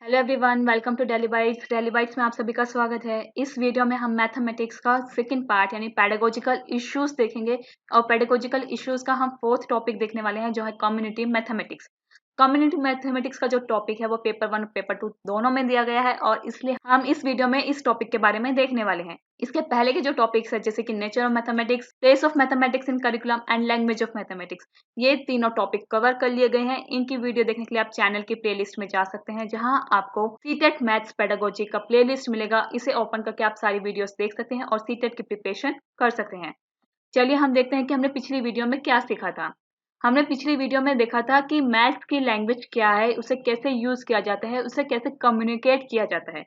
Hello everyone, welcome to daily bytes. Daily bytes में आप सभी का स्वागत है। इस वीडियो में हम मैथमेटिक्स का सेकंड पार्ट यानी पेडागोजिकल इश्यूज देखेंगे और पेडागोजिकल इश्यूज का हम फोर्थ टॉपिक देखने वाले हैं जो है कम्युनिटी मैथमेटिक्स। कम्युनिटी मैथमेटिक्स का जो टॉपिक है वो पेपर 1 और पेपर 2 दोनों में दिया गया है और इसलिए हम इस वीडियो में इस टॉपिक के बारे में देखने वाले हैं। इसके पहले के जो टॉपिक्स है जैसे कि nature of mathematics, place of mathematics in curriculum and language of mathematics, ये तीनों टॉपिक कवर कर लिए गए हैं। इनकी वीडियो देखने के लिए आप चैनल की प्लेलिस्ट में जा सकते हैं जहां आपको सीटेट मैथ्स पेडागोजी का प्लेलिस्ट मिलेगा। इसे ओपन करके आप सारी वीडियोस देख सकते हैं और सीटेट की प्रिपरेशन कर सकते हैं। चलिए हम देखते हैं कि हमने पिछली वीडियो में क्या सीखा था। हमने पिछली वीडियो में देखा था कि मैथ्स की लैंग्वेज क्या है, उसे कैसे यूज किया जाता है, उसे कैसे कम्युनिकेट किया जाता है।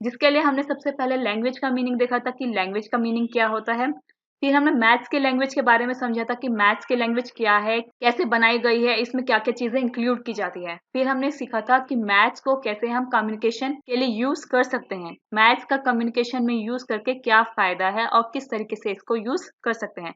जिसके लिए हमने सबसे पहले लैंग्वेज का मीनिंग देखा था कि लैंग्वेज का मीनिंग क्या होता है। फिर हमने मैथ्स के लैंग्वेज के बारे में समझा था कि मैथ्स की लैंग्वेज क्या है, कैसे बनाई गई है, इसमें क्या क्या चीजें इंक्लूड की जाती है। फिर हमने सीखा था कि मैथ्स को कैसे हम कम्युनिकेशन के लिए यूज कर सकते हैं, मैथ्स का कम्युनिकेशन में यूज करके क्या फायदा है और किस तरीके से इसको यूज कर सकते हैं।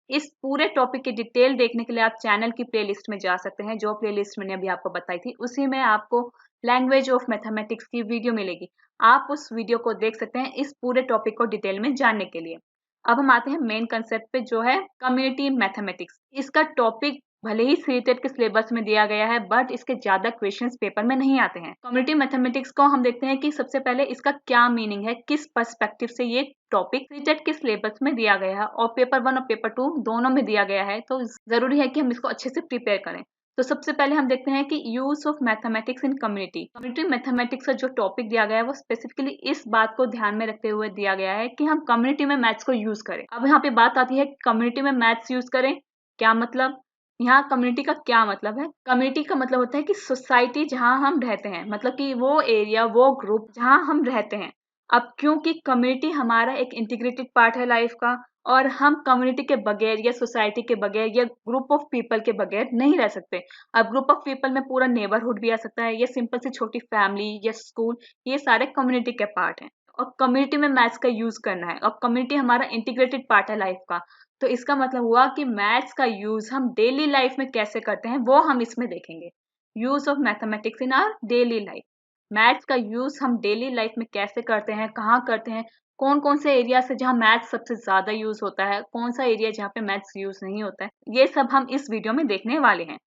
इस पूरे टॉपिक की डिटेल देखने के लिए आप चैनल की प्लेलिस्ट में जा सकते हैं। जो प्लेलिस्ट मैंने अभी आपको बताई थी उसी में आपको लैंग्वेज ऑफ मैथमेटिक्स की वीडियो मिलेगी। आप उस वीडियो को देख सकते हैं इस पूरे टॉपिक को डिटेल में जानने के लिए। अब हम आते हैं मेन कंसेप्ट पे जो है कम्युनिटी मैथमेटिक्स। इसका टॉपिक भले ही सीटेट के सिलेबस में दिया गया है बट इसके ज्यादा क्वेश्चंस पेपर में नहीं आते हैं। कम्युनिटी मैथमेटिक्स को हम देखते हैं कि सबसे पहले इसका क्या मीनिंग है, किस पर्सपेक्टिव से ये टॉपिक सीटेट के सिलेबस में दिया गया है और पेपर 1 और पेपर 2 दोनों में दिया गया है, तो जरूरी है कि हम इसको अच्छे से प्रिपेयर करें। तो सबसे पहले हम देखते हैं कि use of mathematics in community. Community mathematics का जो टॉपिक दिया गया है वो स्पेसिफिकली इस बात को ध्यान में रखते हुए दिया गया है कि हम कम्युनिटी में मैथ्स को यूज करें। अब यहाँ पे बात आती है कम्युनिटी में मैथ्स यूज करें, क्या मतलब। यहाँ कम्युनिटी का क्या मतलब है? कम्युनिटी का मतलब होता है कि सोसाइटी जहाँ हम रहते हैं, मतलब कि वो एरिया, वो ग्रुप जहाँ हम रहते हैं। अब क्योंकि कम्युनिटी हमारा एक इंटीग्रेटेड पार्ट है लाइफ का और हम कम्युनिटी के बगैर या सोसाइटी के बगैर या ग्रुप ऑफ पीपल के बगैर नहीं रह सकते। अब ग्रुप ऑफ पीपल में पूरा नेबरहुड भी आ सकता है, या सिंपल सी छोटी फैमिली या स्कूल, ये सारे कम्युनिटी के पार्ट हैं। और कम्युनिटी में मैथ्स का यूज करना है और कम्युनिटी हमारा इंटीग्रेटेड पार्ट है लाइफ का। तो इसका मतलब हुआ कि मैथ्स का यूज हम डेली लाइफ में कैसे करते हैं वो हम इसमें देखेंगे। Use of mathematics in our daily life. Maths का यूज हम डेली लाइफ में कैसे करते हैं, कहाँ करते हैं, कौन कौन से एरिया से जहाँ मैथ्स सबसे ज्यादा यूज होता है, कौन सा एरिया जहाँ पे मैथ्स यूज नहीं होता है, ये सब हम इस वीडियो में देखने वाले हैं।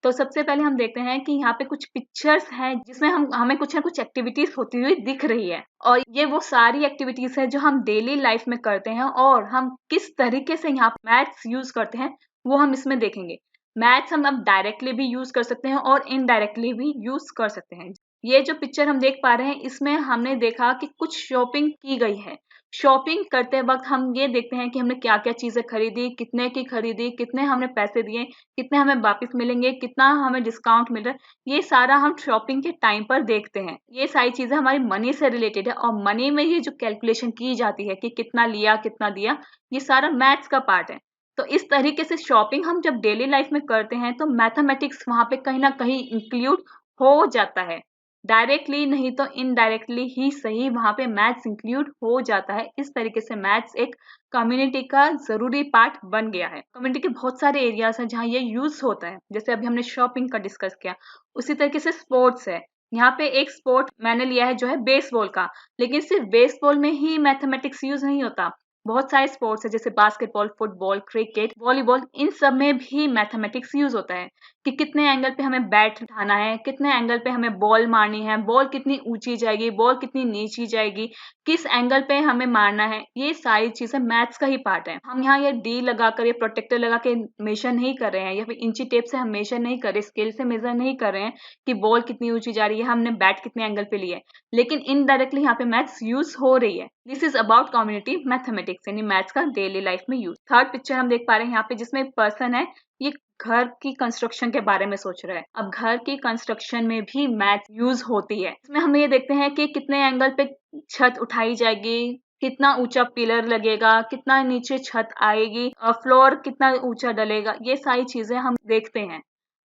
तो सबसे पहले हम देखते हैं कि यहाँ पे कुछ पिक्चर्स हैं जिसमें हमें कुछ ना कुछ एक्टिविटीज होती हुई दिख रही है और ये वो सारी एक्टिविटीज है जो हम डेली लाइफ में करते हैं और हम किस तरीके से यहाँ मैथ्स यूज करते हैं वो हम इसमें देखेंगे। मैथ्स हम अब डायरेक्टली भी यूज कर सकते हैं और इनडायरेक्टली भी यूज कर सकते हैं। ये जो पिक्चर हम देख पा रहे हैं इसमें हमने देखा कि कुछ शॉपिंग की गई है। शॉपिंग करते वक्त हम ये देखते हैं कि हमने क्या क्या चीजें खरीदी, कितने की खरीदी, कितने हमने पैसे दिए, कितने हमें वापस मिलेंगे, कितना हमें डिस्काउंट मिल रहा है, ये सारा हम शॉपिंग के टाइम पर देखते हैं। ये सारी चीजें हमारी मनी से रिलेटेड है और मनी में ये जो कैलकुलेशन की जाती है कि कितना लिया कितना दिया, ये सारा मैथ्स का पार्ट है। तो इस तरीके से शॉपिंग हम जब डेली लाइफ में करते हैं तो मैथमेटिक्स वहां पे कहीं ना कहीं इंक्लूड हो जाता है। डायरेक्टली नहीं तो इनडायरेक्टली ही सही, वहां पे मैथ्स इंक्लूड हो जाता है। इस तरीके से मैथ्स एक कम्युनिटी का जरूरी पार्ट बन गया है। कम्युनिटी के बहुत सारे एरियाज हैं जहाँ ये यूज होता है, जैसे अभी हमने शॉपिंग का डिस्कस किया। उसी तरीके से स्पोर्ट्स है। यहाँ पे एक स्पोर्ट मैंने लिया है जो है बेसबॉल का, लेकिन सिर्फ बेसबॉल में ही मैथमेटिक्स यूज नहीं होता। बहुत सारे स्पोर्ट्स है जैसे बास्केटबॉल, फुटबॉल, क्रिकेट, वॉलीबॉल, इन सब में भी मैथमेटिक्स यूज होता है कि कितने एंगल पे हमें बैट उठाना है, कितने एंगल पे हमें बॉल मारनी है, बॉल कितनी ऊंची जाएगी, बॉल कितनी नीची जाएगी, किस एंगल पे हमें मारना है, ये सारी चीजें मैथ्स का ही पार्ट है। हम यहाँ ये डी लगाकर, ये प्रोटेक्टर लगा के मेजर नहीं कर रहे हैं या फिर इंची टेप से हम मेजर नहीं कर रहे, स्केल से मेजर नहीं कर रहे हैं कि बॉल कितनी ऊंची जा रही है, हमने बैट कितने एंगल पे लिया है, लेकिन इनडायरेक्टली यहाँ पे मैथ्स यूज हो रही है। This is about community mathematics यानी मैथ्स का डेली लाइफ में यूज। थर्ड पिक्चर हम देख पा रहे हैं यहाँ पे जिसमें एक पर्सन है, ये घर की कंस्ट्रक्शन के बारे में सोच रहा है। अब घर की कंस्ट्रक्शन में भी मैथ यूज होती है। इसमें हम ये देखते हैं कि कितने एंगल पे छत उठाई जाएगी, कितना ऊंचा पिलर लगेगा, कितना नीचे छत आएगी, फ्लोर कितना ऊंचा डलेगा, ये सारी चीजें हम देखते हैं।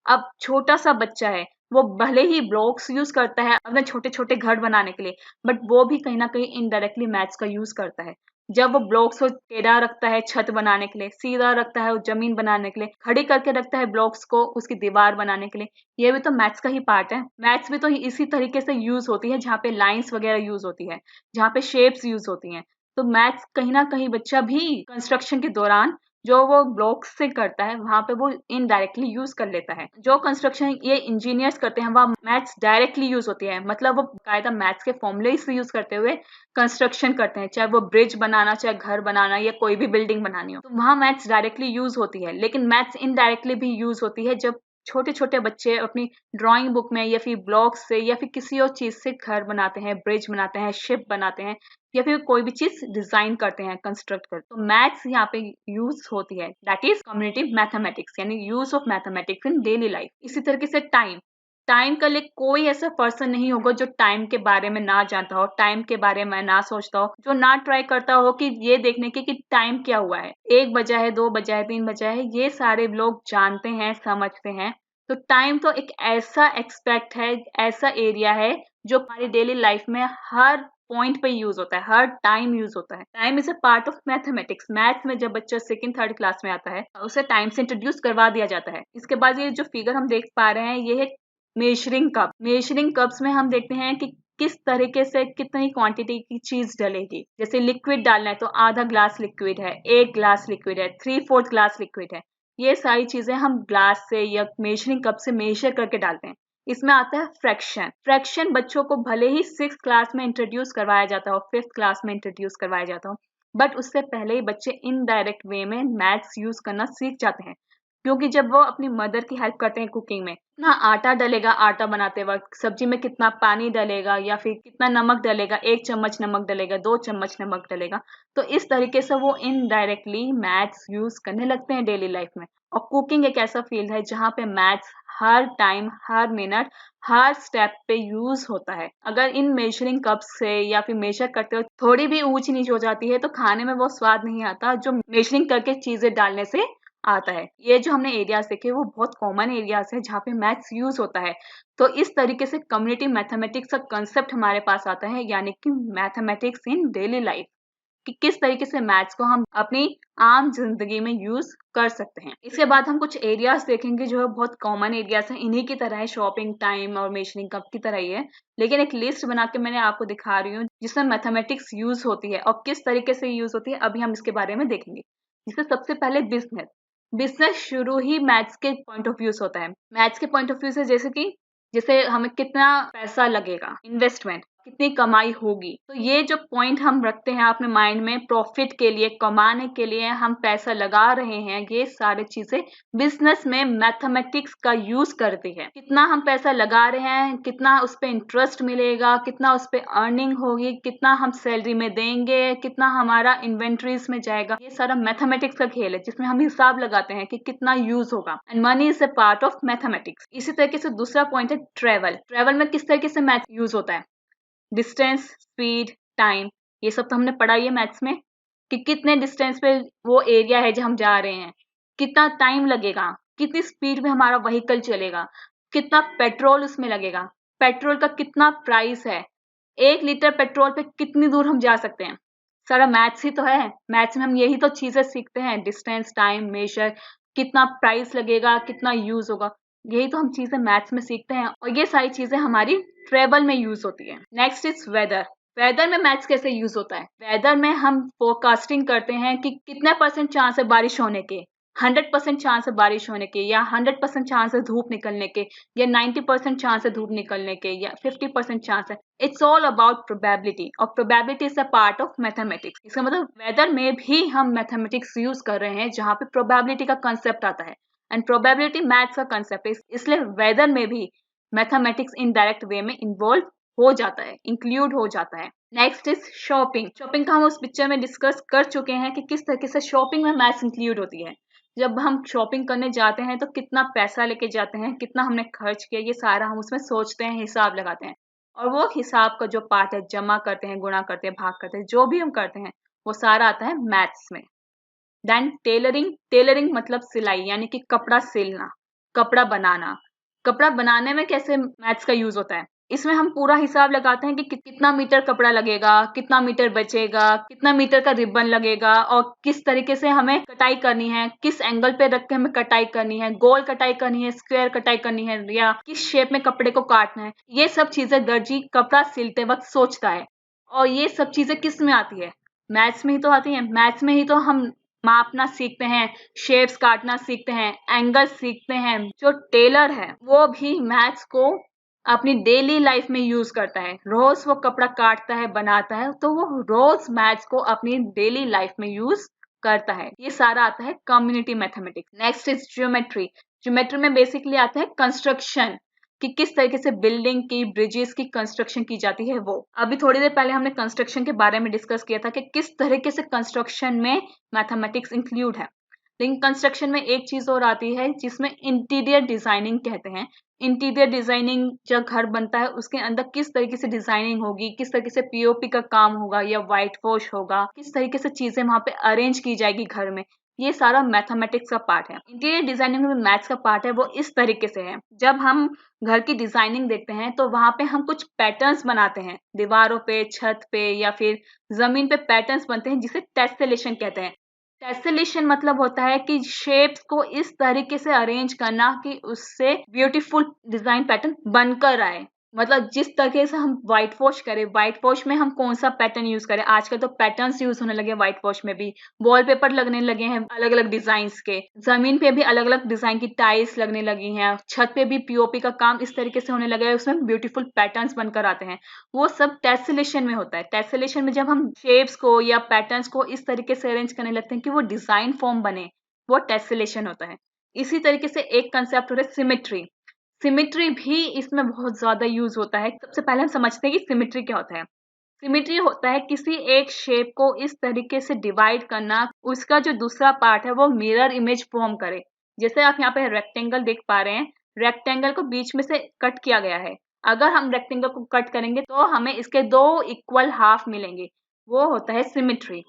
अब छोटा सा बच्चा है, वो भले ही ब्लॉक्स यूज करता है अपने छोटे छोटे घर बनाने के लिए, बट वो भी कहीं ना कहीं इनडायरेक्टली मैथ्स का यूज करता है। जब वो ब्लॉक्स को टेढ़ा रखता है छत बनाने के लिए, सीधा रखता है वो जमीन बनाने के लिए, खड़ी करके रखता है ब्लॉक्स को उसकी दीवार बनाने के लिए, ये भी तो मैथ्स का ही पार्ट है। मैथ्स भी तो इसी तरीके से यूज होती है, जहाँ पे लाइंस वगैरह यूज होती है, जहाँ पे शेप्स यूज होती हैं। तो मैथ्स कहीं ना कहीं बच्चा भी कंस्ट्रक्शन के दौरान जो वो ब्लॉक्स से करता है वहां पे वो इनडायरेक्टली यूज कर लेता है। जो कंस्ट्रक्शन ये इंजीनियर्स करते हैं वह मैथ्स डायरेक्टली यूज होती है, मतलब वो कायदा मैथ्स के फॉर्मूले से यूज करते हुए कंस्ट्रक्शन करते हैं, चाहे वो ब्रिज बनाना, चाहे घर बनाना या कोई भी बिल्डिंग बनानी हो, तो वहां मैथ्स डायरेक्टली यूज होती है। लेकिन मैथ्स इनडायरेक्टली भी यूज होती है जब छोटे छोटे बच्चे अपनी ड्राइंग बुक में या फिर ब्लॉक से या फिर किसी और चीज से घर बनाते हैं, ब्रिज बनाते हैं, शिप बनाते हैं, या फिर कोई भी चीज डिजाइन करते हैं, कंस्ट्रक्ट करते हैं, तो मैथ्स यहाँ पे यूज होती है। दैट इज कम्युनिटी मैथमेटिक्स, यानी use of mathematics in daily life. इसी तरीके से टाइम का लिए कोई ऐसा पर्सन नहीं होगा जो टाइम के बारे में ना जानता हो, टाइम के बारे में ना सोचता हो, जो ना ट्राई करता हो कि ये देखने के कि टाइम क्या हुआ है, 1 बजा है, 2 बजा है, 3 बजा है, ये सारे लोग जानते हैं, समझते हैं। तो टाइम तो एक ऐसा एक्सपेक्ट है, ऐसा एरिया है जो हमारी डेली लाइफ में हर पॉइंट पे यूज होता है, हर टाइम यूज होता है। Time is a part of mathematics. Maths में जब बच्चा सेकंड थर्ड क्लास में आता है उसे टाइम से इंट्रोड्यूस करवा दिया जाता है। इसके बाद ये जो फिगर हम देख पा रहे हैं ये है मेजरिंग कप। मेजरिंग कप्स में हम देखते हैं कि किस तरीके से कितनी क्वांटिटी की चीज डलेगी। जैसे लिक्विड डालना है तो आधा ग्लास लिक्विड है, 1 ग्लास लिक्विड है, 3/4 ग्लास लिक्विड है। ये सारी चीजें हम ग्लास से या मेजरिंग कप से मेजर करके डालते हैं। इसमें आता है फ्रैक्शन। फ्रैक्शन बच्चों को भले ही 6th क्लास में इंट्रोड्यूस करवाया जाता हो, 5th क्लास में इंट्रोड्यूस करवाया जाता हो, बट उससे पहले ही बच्चे इनडायरेक्ट वे में मैथ्स यूज करना सीख जाते हैं। क्योंकि जब वो अपनी मदर की हेल्प करते हैं कुकिंग में, कितना आटा डलेगा आटा बनाते वक्त, सब्जी में कितना पानी डलेगा या फिर कितना नमक डलेगा, 1 चम्मच नमक डलेगा, 2 चम्मच नमक डलेगा, तो इस तरीके से वो इनडायरेक्टली मैथ्स यूज करने लगते हैं डेली लाइफ में। और कुकिंग एक ऐसा फील्ड है जहाँ पे मैथ्स हर टाइम, हर मिनट, हर स्टेप पे यूज होता है। अगर इन मेजरिंग कप से या फिर मेजर करते हो थोड़ी भी ऊंच नीच हो जाती है तो खाने में वो स्वाद नहीं आता जो मेजरिंग करके चीजें डालने से आता है। ये जो हमने एरियाज देखे वो बहुत कॉमन एरियाज है जहाँ पे मैथ्स यूज होता है। तो इस तरीके से कम्युनिटी मैथमेटिक्स का कंसेप्ट हमारे पास आता है, यानी कि मैथमेटिक्स इन डेली लाइफ, कि किस तरीके से मैथ्स को हम अपनी आम जिंदगी में यूज कर सकते हैं। इसके बाद हम कुछ एरियाज देखेंगे जो है बहुत कॉमन एरियाज हैं, इन्हीं की तरह है, शॉपिंग, टाइम और मेजरिंग कप की तरह ही है, लेकिन एक लिस्ट बना के मैंने आपको दिखा रही हूँ जिसमें मैथमेटिक्स यूज होती है और किस तरीके से यूज होती है अभी हम इसके बारे में देखेंगे। जिससे सबसे पहले बिजनेस। बिजनेस शुरू ही मैथ्स के पॉइंट ऑफ व्यू से होता है। मैथ्स के पॉइंट ऑफ व्यू से जैसे हमें कितना पैसा लगेगा, इन्वेस्टमेंट कितनी कमाई होगी, तो ये जो पॉइंट हम रखते हैं अपने माइंड में, प्रॉफिट के लिए, कमाने के लिए हम पैसा लगा रहे हैं, ये सारी चीजें बिजनेस में मैथमेटिक्स का यूज करती है। कितना हम पैसा लगा रहे हैं, कितना उस पर इंटरेस्ट मिलेगा, कितना उस पर अर्निंग होगी, कितना हम सैलरी में देंगे, कितना हमारा इन्वेंट्रीज में जाएगा, ये सारा मैथमेटिक्स का खेल है जिसमें हम हिसाब लगाते हैं कि कितना यूज होगा। And money is a part of mathematics. इसी तरीके से दूसरा पॉइंट है ट्रेवल। ट्रेवल में किस तरीके से मैथ यूज होता है, डिस्टेंस, स्पीड, टाइम, ये सब तो हमने पढ़ा ही है मैथ्स में, कि कितने डिस्टेंस पे वो एरिया है जहाँ हम जा रहे हैं, कितना टाइम लगेगा, कितनी स्पीड में हमारा व्हीकल चलेगा, कितना पेट्रोल उसमें लगेगा, पेट्रोल का कितना प्राइस है, 1 लीटर पेट्रोल पे कितनी दूर हम जा सकते हैं। सारा मैथ्स ही तो है। मैथ्स में हम यही तो चीजें सीखते हैं, डिस्टेंस, टाइम, मेजर, कितना प्राइस लगेगा, कितना यूज होगा, यही तो हम चीजें मैथ्स में सीखते हैं और ये सारी चीजें हमारी ट्रेवल में यूज होती है। Next is whether. वेदर में मैथ्स कैसे यूज होता है, वेदर में हम फोरकास्टिंग करते हैं कि कितने परसेंट चांस है बारिश होने के, 100% चांस है बारिश होने के, या 100% चांस है धूप निकलने के, या 90% चांस है धूप निकलने के, या 50% चांस है। इट्स ऑल अबाउट प्रोबेबिलिटी, और probability is a part of mathematics. इसका मतलब वेदर में भी हम मैथमेटिक्स यूज कर रहे हैं जहाँ पे प्रोबेबिलिटी का कंसेप्ट आता है, एंड प्रोबेबिलिटी मैथ्स का कंसेप्ट है, इसलिए वेदर में भी मैथमेटिक्स इनडायरेक्ट वे में इन्वॉल्व हो जाता है, इंक्लूड हो जाता है। Next is shopping. शॉपिंग का हम उस पिक्चर में डिस्कस कर चुके हैं कि किस तरीके से शॉपिंग में मैथ्स इंक्लूड होती है। जब हम शॉपिंग करने जाते हैं तो कितना पैसा लेके जाते हैं, कितना हमने खर्च किया, ये सारा हम उसमें सोचते हैं, हिसाब लगाते हैं, और वो हिसाब का जो पार्ट है, जमा करते हैं, गुणा करते हैं, भाग करते हैं, जो भी हम करते हैं वो सारा आता है मैथ्स में। Then tailoring. टेलरिंग मतलब सिलाई, यानी कि कपड़ा सिलना, कपड़ा बनाना। कपड़ा बनाने में कैसे मैथ्स का यूज होता है, इसमें हम पूरा हिसाब लगाते हैं कि कितना मीटर कपड़ा लगेगा, कितना मीटर बचेगा, कितना मीटर का रिबन लगेगा और किस तरीके से हमें कटाई करनी है, किस एंगल पे रख के हमें कटाई करनी है, गोल कटाई करनी है, स्क्वायर कटाई करनी है या किस शेप में कपड़े को काटना है। ये सब चीजें दर्जी कपड़ा सिलते वक्त सोचता है। और ये सब चीजें किस में आती है? मैथ्स में ही तो आती है। मैथ्स में ही तो हम मापना सीखते हैं, शेप्स काटना सीखते हैं, एंगल सीखते हैं। जो टेलर है वो भी मैथ्स को अपनी डेली लाइफ में यूज करता है। रोज वो कपड़ा काटता है, बनाता है, तो वो रोज मैथ्स को अपनी डेली लाइफ में यूज करता है। ये सारा आता है community mathematics. Next is geometry. Geometry में बेसिकली आता है कंस्ट्रक्शन, कि किस तरीके से बिल्डिंग की, ब्रिजेस की कंस्ट्रक्शन की जाती है। वो अभी थोड़ी देर पहले हमने कंस्ट्रक्शन के बारे में डिस्कस किया था कि किस तरीके से कंस्ट्रक्शन में मैथमेटिक्स इंक्लूड है। लेकिन कंस्ट्रक्शन में एक चीज और आती है जिसमें इंटीरियर डिजाइनिंग कहते हैं। इंटीरियर डिजाइनिंग जब घर बनता है उसके अंदर किस तरीके से डिजाइनिंग होगी, किस तरीके से पीओपी का काम होगा या व्हाइट वॉश होगा, किस तरीके से चीजें वहां पे अरेंज की जाएगी घर में, ये सारा मैथमेटिक्स का पार्ट है। इंटीरियर डिजाइनिंग में मैथ्स का पार्ट है वो इस तरीके से है। जब हम घर की डिजाइनिंग देखते हैं तो वहां पे हम कुछ पैटर्न्स बनाते हैं, दीवारों पे, छत पे या फिर जमीन पे पैटर्न्स बनते हैं जिसे टेसेलेशन कहते हैं। टेसेलेशन मतलब होता है कि शेप्स को इस तरीके से अरेंज करना कि उससे ब्यूटीफुल डिजाइन पैटर्न बनकर आए। मतलब जिस तरीके से हम व्हाइट वॉश करें, व्हाइट वॉश में हम कौन सा पैटर्न यूज करें, आजकल तो पैटर्न्स यूज होने लगे व्हाइट वॉश में भी। वॉलपेपर लगने लगे हैं अलग अलग डिजाइन के, जमीन पे भी अलग अलग डिजाइन की टाइल्स लगने लगी हैं, छत पे भी पीओपी का काम इस तरीके से होने लगा है, उसमें ब्यूटीफुल पैटर्न्स बनकर आते हैं। वो सब टेसेलेशन में होता है। टेसेलेशन में जब हम शेप्स को या पैटर्न्स को इस तरीके से अरेंज करने लगते हैं कि वो डिजाइन फॉर्म बने, वो टेसेलेशन होता है। इसी तरीके से एक कंसेप्ट होता है सिमेट्री। सिमेट्री भी इसमें बहुत ज्यादा यूज होता है। सबसे पहले हम समझते हैं कि सिमेट्री क्या होता है। सिमेट्री होता है किसी एक शेप को इस तरीके से डिवाइड करना, उसका जो दूसरा पार्ट है वो मिरर इमेज फॉर्म करे। जैसे आप यहाँ पे रेक्टेंगल देख पा रहे हैं, रेक्टेंगल को बीच में से कट किया गया है। अगर हम रेक्टेंगल को कट करेंगे तो हमें इसके दो इक्वल हाफ मिलेंगे, वो होता है सिमेट्री।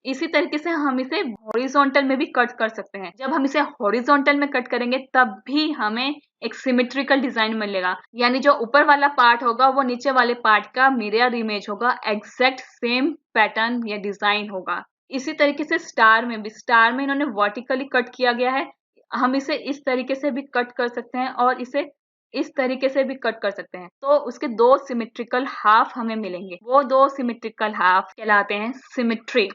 इसी तरीके से हम इसे हॉरिजॉन्टल में भी कट कर सकते हैं। जब हम इसे हॉरिजॉन्टल में कट करेंगे तब भी हमें एक सिमेट्रिकल डिजाइन मिलेगा, यानी जो ऊपर वाला पार्ट होगा वो नीचे वाले पार्ट का मिरर इमेज होगा, एग्जैक्ट सेम पैटर्न या डिजाइन होगा। इसी तरीके से स्टार में भी, स्टार में इन्होंने वर्टिकली कट किया गया है, हम इसे इस तरीके से भी कट कर सकते हैं और इसे इस तरीके से भी कट कर सकते हैं, तो उसके दो सिमेट्रिकल हाफ हमें मिलेंगे। वो दो सिमेट्रिकल हाफ कहलाते हैं सिमेट्री।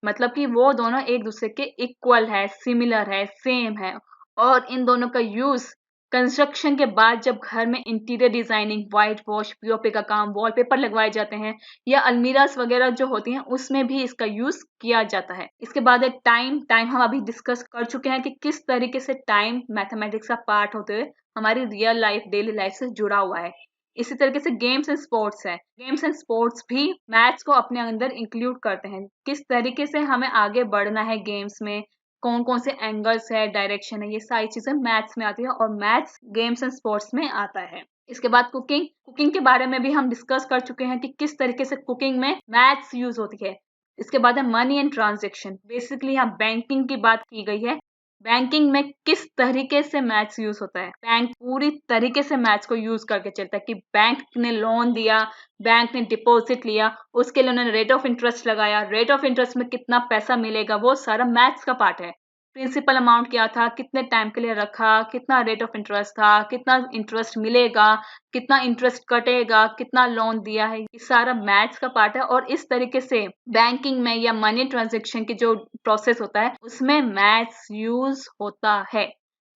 मतलब कि वो दोनों एक दूसरे के इक्वल है, सिमिलर है, सेम है। और इन दोनों का यूज कंस्ट्रक्शन के बाद जब घर में interior designing, white wash, POP का काम, वॉलपेपर लगवाए जाते हैं या अलमीरास वगैरह जो होती हैं उसमें भी इसका यूज किया जाता है। इसके बाद है टाइम। टाइम हम अभी डिस्कस कर चुके हैं कि किस तरीके से टाइम मैथमेटिक्स का पार्ट होते हुए हमारी रियल लाइफ, डेली लाइफ से जुड़ा हुआ है। इसी तरीके से गेम्स एंड स्पोर्ट्स है। गेम्स एंड स्पोर्ट्स भी मैथ्स को अपने अंदर इंक्लूड करते हैं। किस तरीके से हमें आगे बढ़ना है गेम्स में, कौन कौन से एंगल्स है, डायरेक्शन है, ये सारी चीजें मैथ्स में आती है और मैथ्स गेम्स एंड स्पोर्ट्स में आता है। इसके बाद कुकिंग। कुकिंग के बारे में भी हम डिस्कस कर चुके हैं कि किस तरीके से कुकिंग में मैथ्स यूज होती है। इसके बाद है मनी एंड ट्रांजेक्शन। बेसिकली यहाँ बैंकिंग की बात की गई है। बैंकिंग में किस तरीके से मैथ्स यूज होता है। बैंक पूरी तरीके से मैथ्स को यूज करके चलता है कि बैंक ने लोन दिया, बैंक ने डिपॉजिट लिया, उसके लिए उन्होंने रेट ऑफ इंटरेस्ट लगाया, रेट ऑफ इंटरेस्ट में कितना पैसा मिलेगा, वो सारा मैथ्स का पार्ट है। प्रिंसिपल अमाउंट क्या था, कितने टाइम के लिए रखा, कितना रेट ऑफ इंटरेस्ट था, कितना इंटरेस्ट मिलेगा, कितना इंटरेस्ट कटेगा, कितना लोन दिया है, ये सारा मैथ्स का पार्ट है। और इस तरीके से बैंकिंग में या मनी ट्रांजेक्शन की जो प्रोसेस होता है उसमें मैथ्स यूज होता है।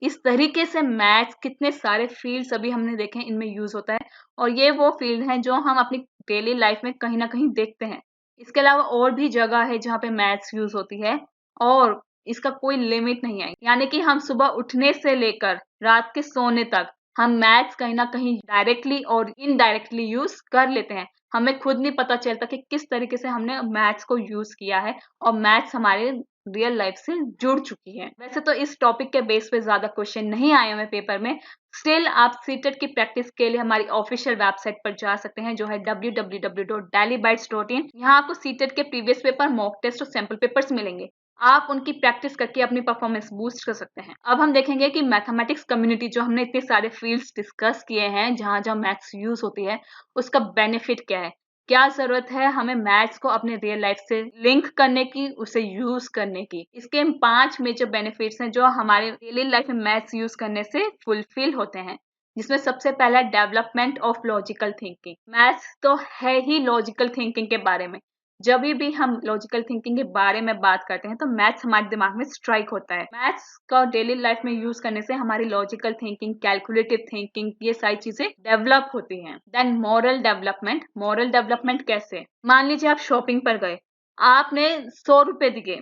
इस तरीके से मैथ्स कितने सारे फील्ड्स अभी हमने देखे हैं, इनमें यूज होता है और ये वो फील्ड हैं जो हम अपनी डेली लाइफ में कहीं ना कहीं देखते हैं। इसके अलावा और भी जगह है जहाँ पे मैथ्स यूज होती है और इसका कोई लिमिट नहीं है। यानी कि हम सुबह उठने से लेकर रात के सोने तक हम मैथ्स कहीं ना कहीं डायरेक्टली और इनडायरेक्टली यूज कर लेते हैं। हमें खुद नहीं पता चलता कि किस तरीके से हमने मैथ्स को यूज किया है और मैथ्स हमारे रियल लाइफ से जुड़ चुकी है। वैसे तो इस टॉपिक के बेस पे ज्यादा क्वेश्चन नहीं आए हुए पेपर में, स्टिल आप सीटेट की प्रैक्टिस के लिए हमारी ऑफिशियल वेबसाइट पर जा सकते हैं जो है www.dailybytes.in। यहाँ आपको सीटेट के प्रीवियस पेपर, मॉक टेस्ट और सैंपल पेपर्स मिलेंगे। आप उनकी प्रैक्टिस करके अपनी परफॉर्मेंस बूस्ट कर सकते हैं। अब हम देखेंगे कि मैथमेटिक्स कम्युनिटी, जो हमने इतने सारे फील्ड्स डिस्कस किए हैं जहाँ जहाँ मैथ्स यूज होती है, उसका बेनिफिट क्या है, क्या जरूरत है हमें मैथ्स को अपने रियल लाइफ से लिंक करने की, उसे यूज करने की। इसके 5 मेजर बेनिफिट्स हैं जो हमारे डेली लाइफ में मैथ्स यूज करने से फुलफिल होते हैं, जिसमें सबसे पहला development of logical thinking. Maths तो है ही लॉजिकल थिंकिंग के बारे में। जब भी हम लॉजिकल थिंकिंग के बारे में बात करते हैं तो मैथ्स हमारे दिमाग में स्ट्राइक होता है। मैथ्स का डेली लाइफ में यूज करने से हमारी लॉजिकल थिंकिंग, कैलकुलेटिव थिंकिंग, ये सारी चीजें डेवलप होती हैं। Then moral development. Moral development कैसे? मान लीजिए आप शॉपिंग पर गए, आपने 100 रुपए दिए,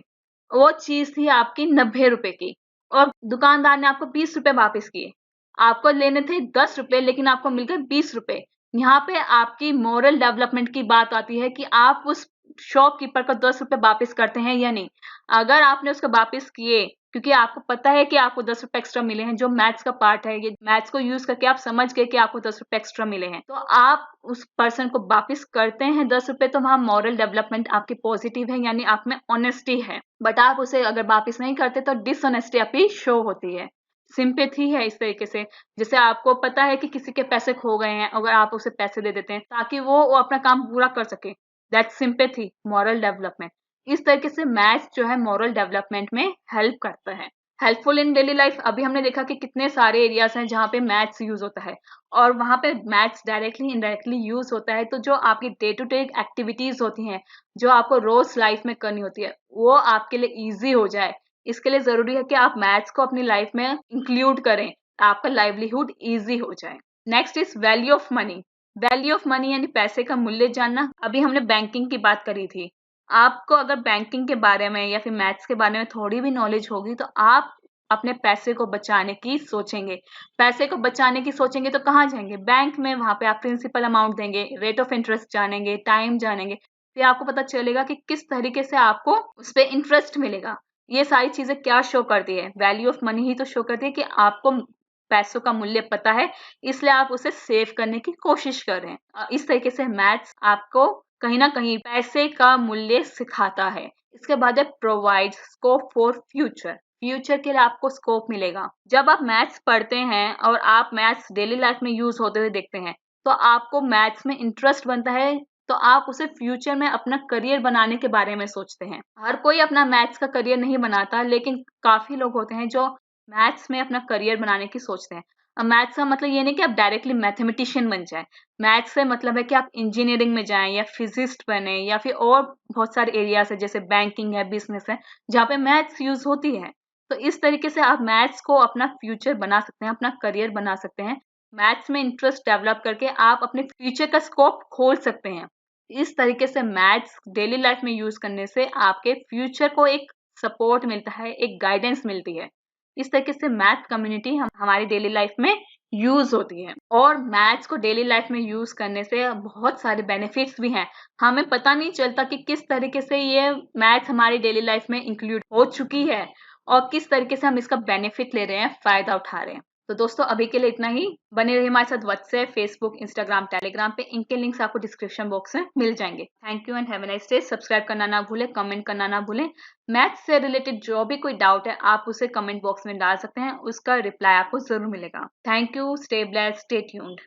वो चीज थी आपकी 90 रुपए की, और दुकानदार ने आपको 20 रुपए वापस किए। आपको लेने थे 10 रुपए, लेकिन आपको मिल गए 20 रुपए। यहाँ पे आपकी मॉरल डेवलपमेंट की बात आती है कि आप उस शॉपकीपर को 10 रुपए वापस करते हैं या नहीं। अगर आपने उसको वापस किए, क्योंकि आपको पता है कि आपको 10 रुपए एक्स्ट्रा मिले हैं, जो मैथ्स का पार्ट है, ये मैथ्स को यूज करके आप समझ गए कि आपको 10 रुपए एक्स्ट्रा मिले हैं, तो आप उस पर्सन को वापस करते हैं 10 रुपए, तो वहां मॉरल डेवलपमेंट आपकी पॉजिटिव है, यानी आप में ऑनेस्टी है। बट आप उसे अगर वापस नहीं करते तो डिसऑनेस्टी आपकी शो होती है। सिंपैथी है इस तरीके से, जैसे आपको पता है कि किसी के पैसे खो गए हैं, अगर आप उसे पैसे दे देते हैं ताकि वो अपना काम पूरा कर सके, दैट्स सिंपैथी, मॉरल डेवलपमेंट। इस तरीके से मैथ्स जो है मॉरल डेवलपमेंट में हेल्प करता है। हेल्पफुल इन डेली लाइफ, अभी हमने देखा कि कितने सारे एरियाज हैं जहाँ पे मैथ्स यूज होता है, और वहां पे मैथ्स डायरेक्टली इनडायरेक्टली यूज होता है। तो जो आपकी डे टू डे एक्टिविटीज होती हैं, जो आपको रोज लाइफ में करनी होती है, वो आपके लिए ईजी हो जाए, इसके लिए जरूरी है कि आप मैथ्स को अपनी लाइफ में इंक्लूड करें, आपका लाइवलीहुड ईजी हो जाए। Next is value of money. Value of money यानी पैसे का मूल्य जानना। अभी हमने बैंकिंग की बात करी थी। आपको अगर बैंकिंग के बारे में या फिर मैथ्स के बारे में थोड़ी भी नॉलेज होगी तो आप अपने पैसे को बचाने की सोचेंगे। पैसे को बचाने की सोचेंगे तो कहाँ जाएंगे? बैंक में। वहां पे आप प्रिंसिपल अमाउंट देंगे, रेट ऑफ इंटरेस्ट जानेंगे, टाइम जानेंगे, फिर आपको पता चलेगा कि किस तरीके से आपको उस पर इंटरेस्ट मिलेगा। ये सारी चीजें क्या शो करती है? वैल्यू ऑफ मनी ही तो शो करती है कि आपको पैसों का मूल्य पता है, इसलिए आप उसे सेव करने की कोशिश कर रहे हैं। इस तरीके से मैथ्स आपको कहीं ना कहीं पैसे का मूल्य सिखाता है। इसके बाद है provide scope for future. Future के लिए आपको स्कोप मिलेगा। जब आप मैथ्स पढ़ते हैं और आप मैथ्स डेली लाइफ में यूज होते हुए देखते हैं, तो आपको मैथ्स में इंटरेस्ट बनता है, तो आप उसे फ्यूचर में अपना करियर बनाने के बारे में सोचते हैं। हर कोई अपना मैथ्स का करियर नहीं बनाता, लेकिन काफी लोग होते हैं जो मैथ्स में अपना करियर बनाने की सोचते हैं। अब मैथ्स का मतलब ये नहीं कि आप डायरेक्टली मैथमेटिशियन बन जाए। मैथ्स से मतलब है कि आप इंजीनियरिंग में जाएं या फिजिस्ट बने, या फिर और बहुत सारे एरियाज है जैसे बैंकिंग है, बिजनेस है, जहाँ पे मैथ्स यूज होती है। तो इस तरीके से आप मैथ्स को अपना फ्यूचर बना सकते हैं, अपना करियर बना सकते हैं। मैथ्स में इंटरेस्ट डेवलप करके आप अपने फ्यूचर का स्कोप खोल सकते हैं। इस तरीके से मैथ्स डेली लाइफ में यूज करने से आपके फ्यूचर को एक सपोर्ट मिलता है, एक गाइडेंस मिलती है। इस तरीके से मैथ कम्युनिटी हमारी डेली लाइफ में यूज होती है। और मैथ्स को डेली लाइफ में यूज करने से बहुत सारे बेनिफिट्स भी हैं। हमें पता नहीं चलता कि किस तरीके से ये मैथ्स हमारी डेली लाइफ में इंक्लूड हो चुकी है और किस तरीके से हम इसका बेनिफिट ले रहे हैं, फायदा उठा रहे हैं। तो दोस्तों अभी के लिए इतना ही। बने रहिए हमारे साथ व्हाट्सएप, फेसबुक, इंस्टाग्राम, टेलीग्राम पे। इनके लिंक्स आपको डिस्क्रिप्शन बॉक्स में मिल जाएंगे। Thank you and have a nice day. Subscribe करना ना भूलें, कमेंट करना ना भूलें। मैथ्स से रिलेटेड जो भी कोई डाउट है आप उसे कमेंट बॉक्स में डाल सकते हैं, उसका रिप्लाई आपको जरूर मिलेगा। Thank you, stay blessed, stay tuned.